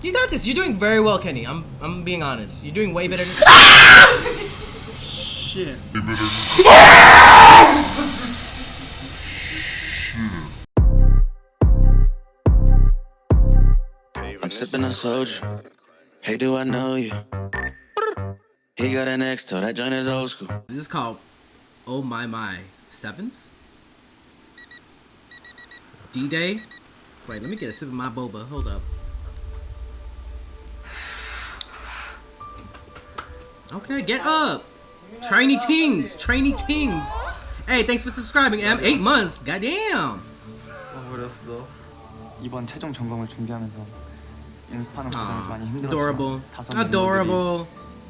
You got this. You're doing very well, Kenny. I'm being honest. You're doing way better than Shit. I'm sipping on soju. Hey, do I know you? He got an X to that joint is old school. This is called Oh My Sevens? D-Day? Wait, let me get a sip of my boba. Hold up. Okay, get up! Trainee Tings! Trainee Tings! Hey, thanks for subscribing, M. 8 months! Goddamn! 버렸어. 이번 최종 점검을 준비하면서 연습하는 과정에서 많이 Adorable. 힘들었지만 다섯 Adorable.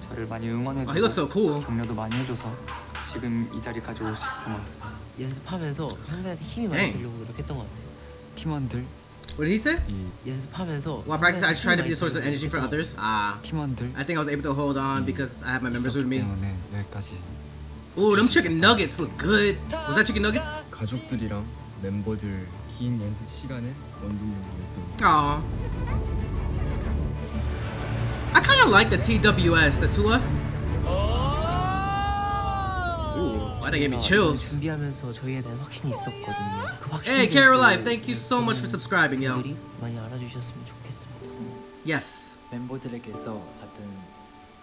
저를 많이 응원해주고 Oh, he looks so cool. 격려도 많이 해줘서 지금 이 자리까지 올 수 있었던 것 같습니다. 연습하면서 형들한테 힘이 많이 되려고 노력했던 것 같아요. 팀원들 What did he say? 연습하면서 While practicing, I tried to be a source of energy for others. 팀원들 I think I was able to hold on because I had my members with me. 때문에 여기까지. Ooh, them chicken nuggets look good. Was that chicken nuggets? 가족들이랑 멤버들 긴 연습 시간에 원동력이었던 것. Aw. I kind of like the TWS, the TWS. Ooh, why they gave me chills? 준비하면서 저희에 대한 확신이 있었거든요. 그 확신. Hey, Carol Life, thank you so much for subscribing, yo. 분들이 많이 알아주셨으면 좋겠습니다. Yes. 멤버들에게서 받은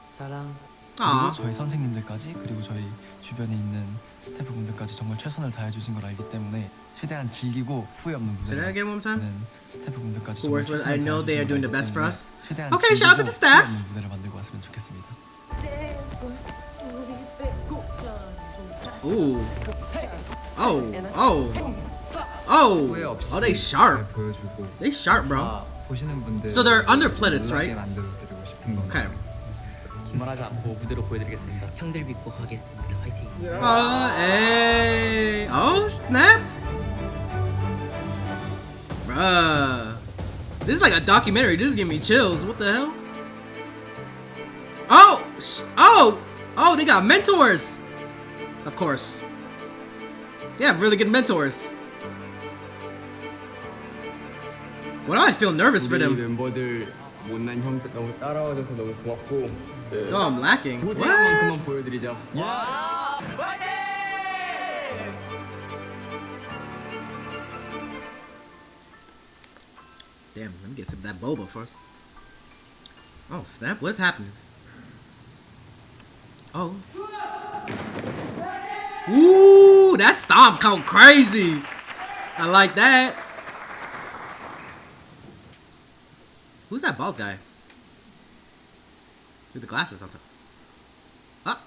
사랑 그리고 Aw. 저희 선생님들까지 그리고 저희 주변에 있는 스태프분들까지 정말 최선을 다해주신 걸 알기 때문에 최대한 즐기고 후회 없는 Say that 무대를 again one more time. 하는 스태프분들까지 Who 정말 works with? 최선을 I know they are 다해주신 doing 걸 the best 알기 for 때문에 us. 최대한 Okay, shout out to the staff. 후회 없는 무대를 만들고 왔으면 좋겠습니다. Ooh. Oh, they sharp. They sharp, bro. 보시는 분들 So they're under playlist, right? 만들어드리고 싶은 거. Okay. 기만하지 않고 무대로 보여드리겠습니다. 형들 믿고 가겠습니다. 화이팅. Hey. Oh, snap. Bruh. This is like a documentary. This is giving me chills. What the hell? Oh, they got mentors. Of course. They have really good mentors. Why do I feel nervous for them? 멤버들 못난 형들 너무 따라와줘서 너무 고맙고. 네. Oh, I'm lacking. 고생한 What? 만큼만 보여드리자. Damn, let me get some of that boba first. Oh, snap. What's happening? Oh. Ooh, that stomp count crazy. I like that. Who's that bald guy? With the glasses on top. Ah.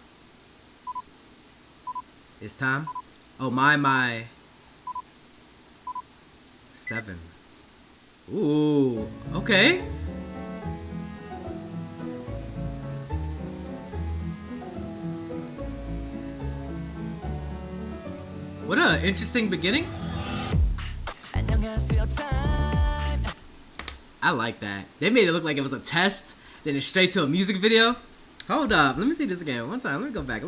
It's time. Oh, my. 7. Ooh, okay. What a interesting beginning. I like that. They made it look like it was a test, then it's straight to a music video. Hold up, let me see this again. One time, let me go back.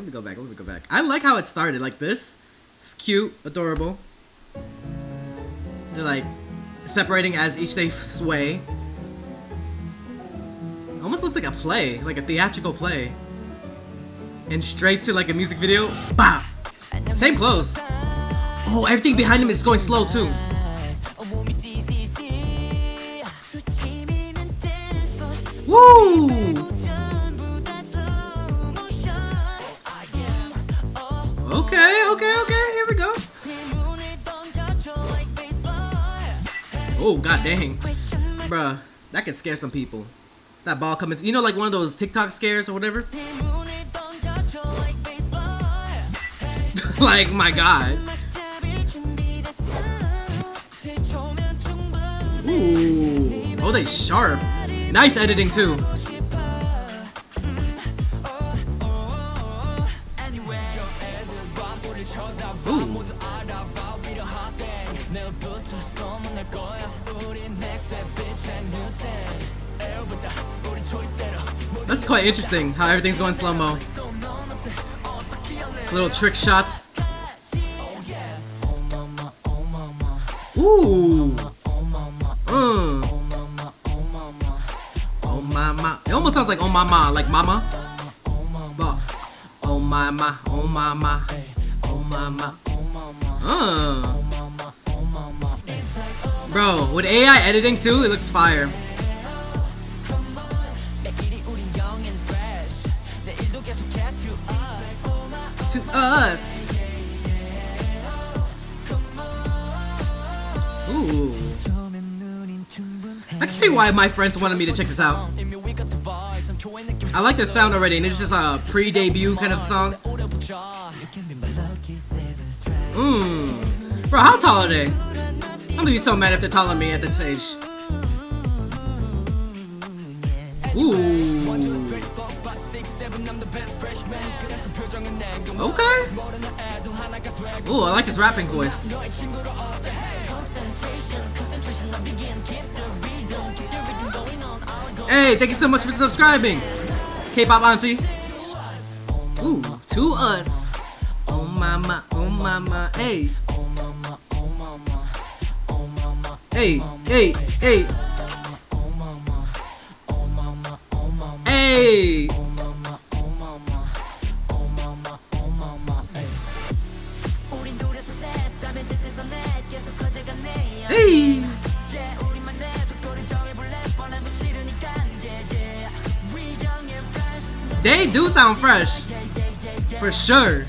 I like how it started like this. It's cute, adorable. They're like separating as each they sway. Almost looks like a play, like a theatrical play. And straight to like a music video. Bah! Same clothes. Oh, everything behind him is going slow too. Woo! Okay, here we go. Oh, god dang. Bruh, that could scare some people. That ball coming, you know, like one of those TikTok scares or whatever? Like, my god. Ooh. Oh, they sharp. Nice editing, too. Ooh. That's quite interesting how everything's going slow-mo. Little trick shots. Ooh. my ma. It almost sounds like oh my ma, like mama. But oh my ma, oh my ma, oh my ma. Bro, with AI editing too, it looks fire. To us. Ooh. I can see why my friends wanted me to check this out. I like the sound already, and it's just a pre-debut kind of song. Bro, how tall are they? I'm gonna be so mad if they're taller than me at this stage. Ooh. Okay. Ooh, I like this rapping voice. Hey, thank you so much for subscribing, K-pop auntie. Ooh, to us. Oh mama, oh mama, hey. Hey, hey, hey. Hey. Hey. They do sound fresh, for sure.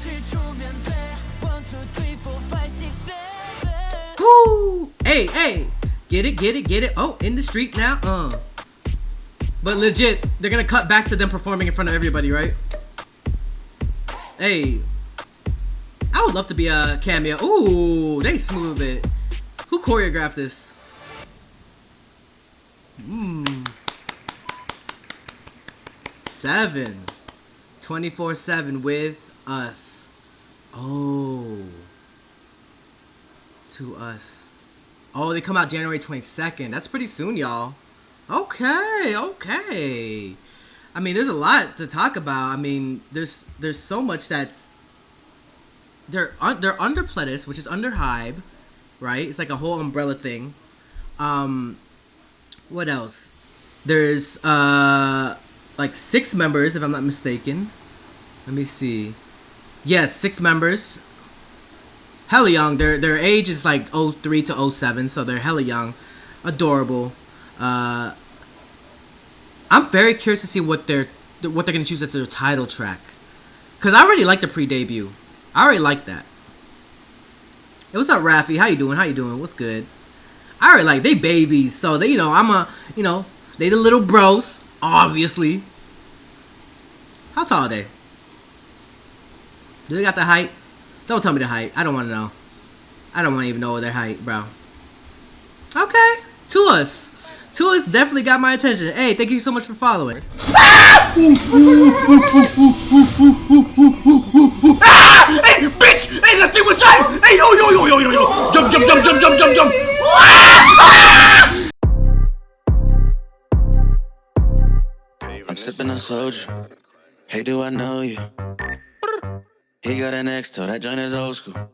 Woo! Hey, hey, get it, get it, get it. Oh, in the street now. But legit, they're gonna cut back to them performing in front of everybody, right? Hey, I would love to be a cameo. Ooh, they smooth it. Who choreographed this? 7 24/7 with us. Oh, to us. Oh, they come out January 22nd. That's pretty soon, y'all. Okay, okay. I mean, there's a lot to talk about. I mean, there's so much that's they're under Pledis, which is under Hybe, right? It's like a whole umbrella thing. What else? There's like 6 members, if I'm not mistaken. Let me see. Yes, 6 members. Hella young. Their age is like 03 to 07, so they're hella young. Adorable. I'm very curious to see what they're gonna choose as their title track, cause I already like the pre-debut. I already like that. Hey, what's up, Rafi? How you doing? How you doing? What's good? I already like they babies, so they they the little bros, obviously. How tall are they? Do they got the height? Don't tell me the height. I don't want to know. I don't want to even know their height, bro. Okay, to us. To us definitely got my attention. Hey, thank you so much for following. Hey, bitch! Hey, that thing was time! Hey, yo! Jump! I'm sipping on soju. Hey, do I know you? He got an ex, so that joint is old school.